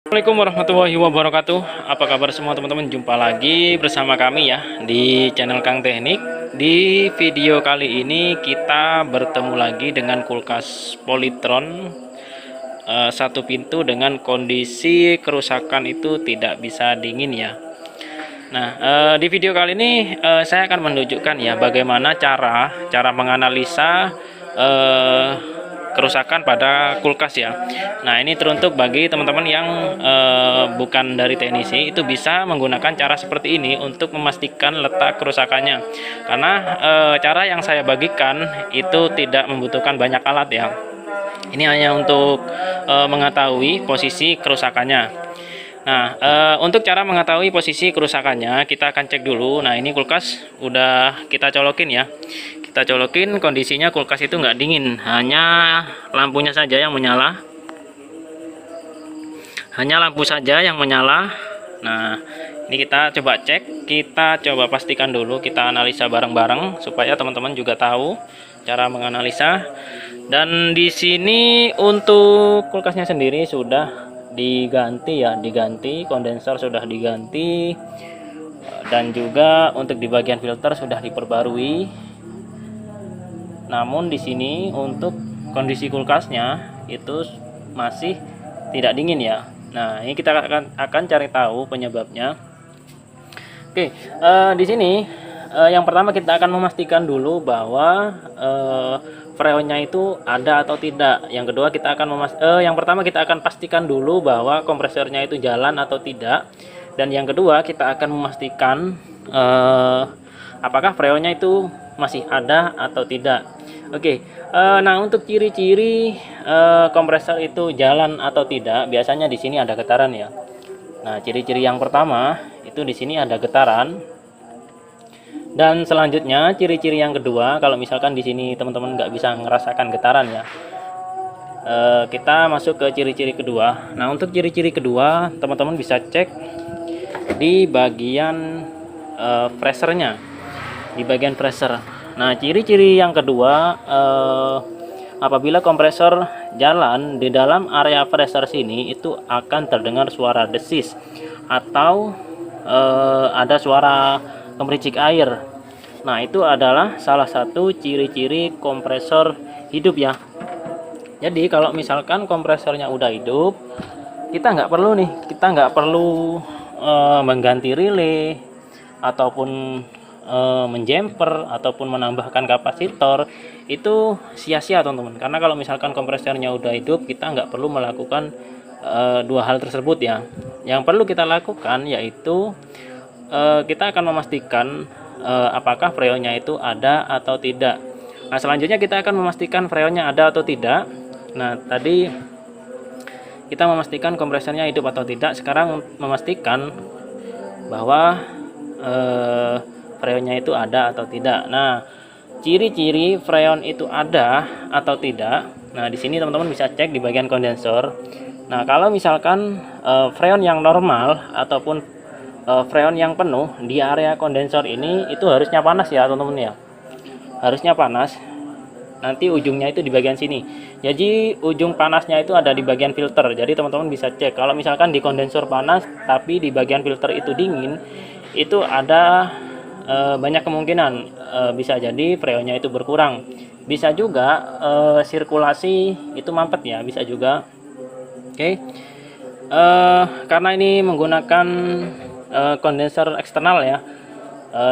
Assalamualaikum warahmatullahi wabarakatuh. Apa kabar semua teman-teman? Jumpa lagi bersama kami ya di channel Kang Teknik. Di video kali ini kita bertemu lagi dengan kulkas Polytron satu pintu dengan kondisi kerusakan itu tidak bisa dingin ya. Nah, di video kali ini saya akan menunjukkan ya bagaimana cara menganalisa kerusakan pada kulkas ya. Nah, ini teruntuk bagi teman-teman yang bukan dari teknisi, itu bisa menggunakan cara seperti ini untuk memastikan letak kerusakannya. Karena cara yang saya bagikan itu tidak membutuhkan banyak alat ya. Ini hanya untuk mengetahui posisi kerusakannya. Nah, untuk cara mengetahui posisi kerusakannya, kita akan cek dulu. Nah, ini kulkas udah kita colokin ya. Kita colokin, kondisinya kulkas itu nggak dingin, hanya lampunya saja yang menyala. Hanya lampu saja yang menyala. Nah, ini kita coba cek, kita coba pastikan dulu, kita analisa bareng-bareng supaya teman-teman juga tahu cara menganalisa. Dan di sini untuk kulkasnya sendiri sudah diganti ya, diganti kondensor sudah diganti, dan juga untuk di bagian filter sudah diperbarui. Namun di sini untuk kondisi kulkasnya itu masih tidak dingin ya. Nah, ini kita akan cari tahu penyebabnya. Oke, di sini yang pertama kita akan memastikan dulu bahwa freonnya itu ada atau tidak. Yang kedua kita akan yang pertama kita akan pastikan dulu bahwa kompresornya itu jalan atau tidak. Dan yang kedua kita akan memastikan apakah freonnya itu masih ada atau tidak. Oke, nah untuk ciri-ciri kompresor itu jalan atau tidak, biasanya di sini ada getaran ya. Nah, ciri-ciri yang pertama itu di sini ada getaran. Dan selanjutnya ciri-ciri yang kedua, kalau misalkan di sini teman-teman nggak bisa ngerasakan getaran ya, kita masuk ke ciri-ciri kedua. Nah, untuk ciri-ciri kedua teman-teman bisa cek di bagian pressernya, di bagian presser. Nah, ciri-ciri yang kedua, apabila kompresor jalan di dalam area presser sini itu akan terdengar suara desis atau ada suara gemericik air. Nah, itu adalah salah satu ciri-ciri kompresor hidup ya. Jadi kalau misalkan kompresornya udah hidup, kita nggak perlu mengganti relay ataupun menjumper ataupun menambahkan kapasitor. Itu sia-sia teman-teman, karena kalau misalkan kompresornya udah hidup, kita nggak perlu melakukan dua hal tersebut ya. Yang perlu kita lakukan yaitu kita akan memastikan apakah freonnya itu ada atau tidak. Nah, selanjutnya kita akan memastikan freonnya ada atau tidak. Nah, tadi kita memastikan kompresornya hidup atau tidak. Sekarang memastikan bahwa freonnya itu ada atau tidak. Nah, ciri-ciri freon itu ada atau tidak. Nah, di sini teman-teman bisa cek di bagian kondensor. Nah, kalau misalkan freon yang normal ataupun freon yang penuh di area kondensor ini, itu harusnya panas ya teman-teman ya. Harusnya panas. Nanti ujungnya itu di bagian sini. Jadi ujung panasnya itu ada di bagian filter. Jadi teman-teman bisa cek. Kalau misalkan di kondensor panas tapi di bagian filter itu dingin, itu ada banyak kemungkinan bisa jadi freonnya itu berkurang. Bisa juga sirkulasi itu mampet ya, bisa juga. Oke. Karena ini menggunakan kondensor eksternal ya,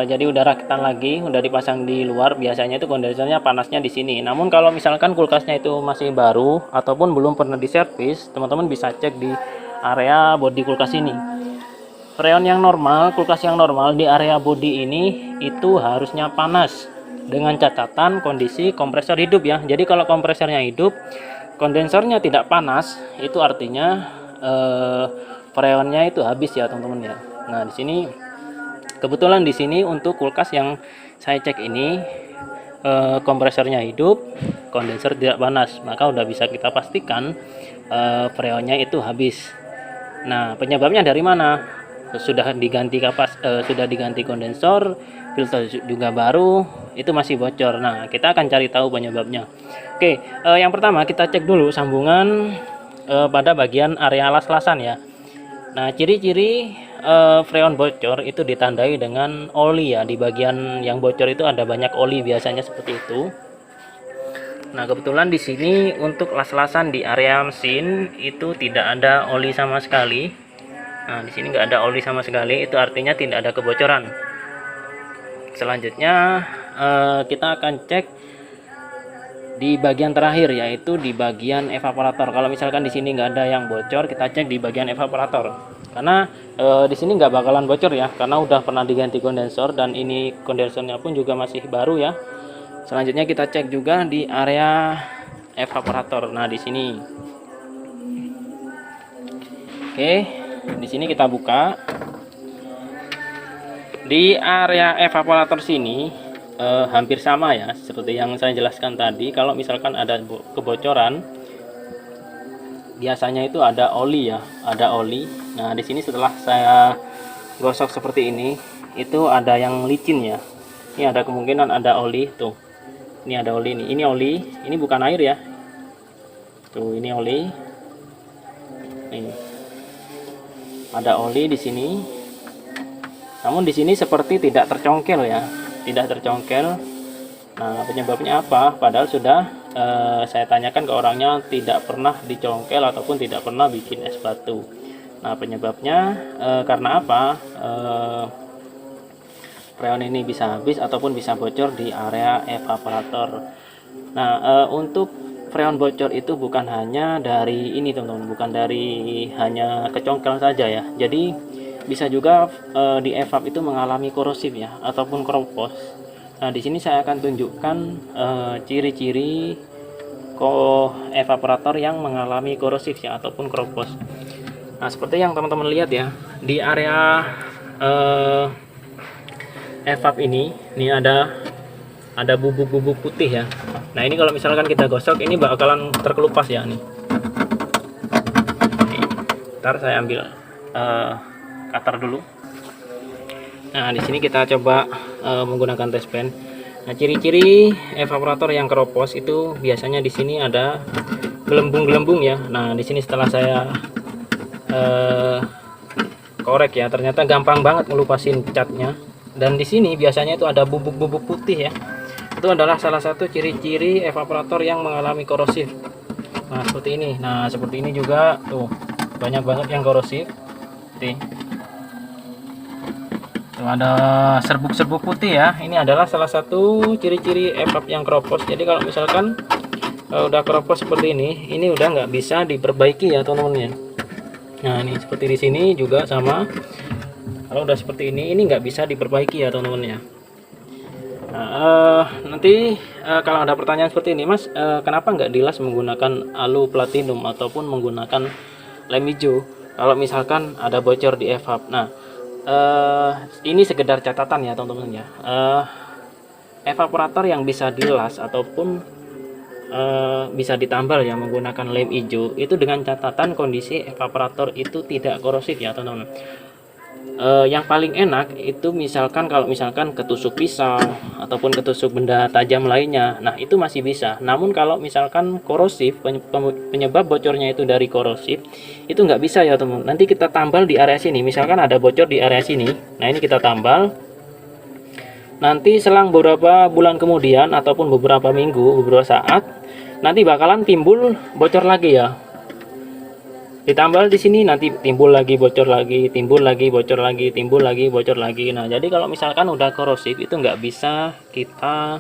jadi udah rakitan lagi, udah dipasang di luar. Biasanya itu kondensornya panasnya di sini. Namun kalau misalkan kulkasnya itu masih baru ataupun belum pernah diservis, teman-teman bisa cek di area bodi kulkas ini. Freon yang normal, kulkas yang normal di area bodi ini itu harusnya panas dengan catatan kondisi kompresor hidup ya. Jadi kalau kompresornya hidup, kondensornya tidak panas, itu artinya freonnya itu habis ya teman-teman ya. Nah, di sini kebetulan di sini untuk kulkas yang saya cek ini kompresornya hidup, kondensor tidak panas, maka udah bisa kita pastikan freonnya itu habis. Nah, penyebabnya dari mana? Sudah diganti kondensor, filter juga baru, itu masih bocor. Nah, kita akan cari tahu penyebabnya. Oke, yang pertama kita cek dulu sambungan pada bagian area las-lasan ya. Nah, ciri-ciri freon bocor itu ditandai dengan oli ya. Di bagian yang bocor itu ada banyak oli biasanya seperti itu. Nah, kebetulan di sini untuk las-lasan di area mesin itu tidak ada oli sama sekali. Nah, di sini nggak ada oli sama sekali, itu artinya tidak ada kebocoran. Selanjutnya kita akan cek di bagian terakhir, yaitu di bagian evaporator. Kalau misalkan di sini nggak ada yang bocor, kita cek di bagian evaporator. Karena di sini nggak bakalan bocor ya, karena udah pernah diganti kondensor dan ini kondensornya pun juga masih baru ya. Selanjutnya kita cek juga di area evaporator. Nah, di sini. Oke, di sini kita buka. Di area evaporator sini hampir sama ya, seperti yang saya jelaskan tadi. Kalau misalkan ada kebocoran, biasanya itu ada oli ya, ada oli. Nah, di sini setelah saya gosok seperti ini, itu ada yang licin ya. Ini ada kemungkinan ada oli tuh. Ini ada oli nih. Ini oli, ini bukan air ya. Tuh, ini oli. Nih. Ada oli di sini. Namun di sini seperti tidak tercongkel ya, tidak tercongkel. Nah, penyebabnya apa? Padahal sudah saya tanyakan ke orangnya, tidak pernah dicongkel ataupun tidak pernah bikin es batu. Nah, penyebabnya karena apa? Freon ini bisa habis ataupun bisa bocor di area evaporator. Nah, untuk freon bocor itu bukan hanya dari ini teman-teman, bukan dari hanya kecongkel saja ya. Jadi bisa juga di evap itu mengalami korosif ya, ataupun keropos. Nah, di sini saya akan tunjukkan ciri-ciri evaporator yang mengalami korosif ya, ataupun keropos. Nah, seperti yang teman-teman lihat ya, di area evap ini ada bubuk-bubuk putih ya. Nah, ini kalau misalkan kita gosok, ini bakalan terkelupas ya nih. Ntar saya ambil cutter dulu. Nah, di sini kita coba menggunakan test pen. Nah, ciri-ciri evaporator yang keropos itu biasanya di sini ada gelembung-gelembung ya. Nah, di sini setelah saya korek ya, ternyata gampang banget ngelupasin catnya. Dan di sini biasanya itu ada bubuk-bubuk putih ya. Itu adalah salah satu ciri-ciri evaporator yang mengalami korosif. Nah, seperti ini. Nah, seperti ini juga tuh banyak banget yang korosif. Tuh, ada serbuk-serbuk putih ya. Ini adalah salah satu ciri-ciri evap yang keropos. Jadi kalau misalkan udah keropos seperti ini udah nggak bisa diperbaiki ya teman-teman ya. Nah, ini seperti di sini juga sama. Kalau udah seperti ini nggak bisa diperbaiki ya teman-teman ya. Nah, nanti kalau ada pertanyaan seperti ini, Mas, kenapa nggak dilas menggunakan alu platinum ataupun menggunakan lem hijau kalau misalkan ada bocor di evap? Nah, ini sekedar catatan ya teman-teman ya. Evaporator yang bisa dilas ataupun bisa ditambal ya menggunakan lem hijau itu dengan catatan kondisi evaporator itu tidak korosif ya teman-teman. Yang paling enak itu misalkan kalau misalkan ketusuk pisau ataupun ketusuk benda tajam lainnya, nah itu masih bisa. Namun kalau misalkan korosif, penyebab bocornya itu dari korosif, itu nggak bisa ya teman. Nanti kita tambal di area sini, misalkan ada bocor di area sini, nah ini kita tambal. Nanti selang beberapa bulan kemudian ataupun beberapa minggu, beberapa saat, nanti bakalan timbul bocor lagi ya. Ditambal di sini nanti timbul lagi bocor lagi, timbul lagi bocor lagi, timbul lagi bocor lagi. Nah, jadi kalau misalkan udah korosif itu nggak bisa kita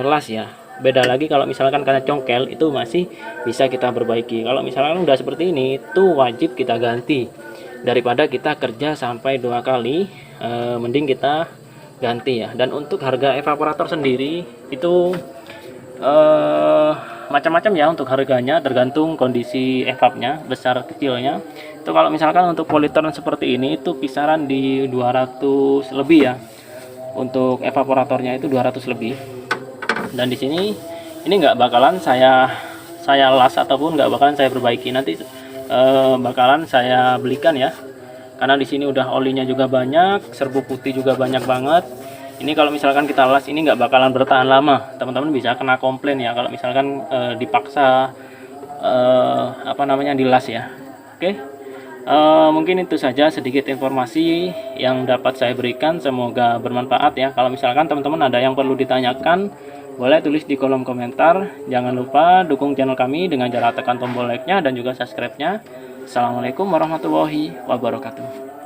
las ya. Beda lagi kalau misalkan karena congkel itu masih bisa kita perbaiki. Kalau misalkan udah seperti ini itu wajib kita ganti. Daripada kita kerja sampai 2 kali, mending kita ganti ya. Dan untuk harga evaporator sendiri itu macam-macam ya untuk harganya, tergantung kondisi evapnya besar kecilnya. Itu kalau misalkan untuk politron seperti ini itu kisaran di 200 lebih ya. Untuk evaporatornya itu 200 lebih. Dan di sini ini nggak bakalan saya las ataupun nggak bakalan saya perbaiki, nanti bakalan saya belikan ya. Karena di sini udah olinya juga banyak, serbuk putih juga banyak banget. Ini kalau misalkan kita las ini nggak bakalan bertahan lama, teman-teman bisa kena komplain ya kalau misalkan dipaksa dilas ya. Oke. Mungkin itu saja sedikit informasi yang dapat saya berikan, semoga bermanfaat ya. Kalau misalkan teman-teman ada yang perlu ditanyakan, boleh tulis di kolom komentar. Jangan lupa dukung channel kami dengan cara tekan tombol like-nya dan juga subscribe-nya. Assalamualaikum warahmatullahi wabarakatuh.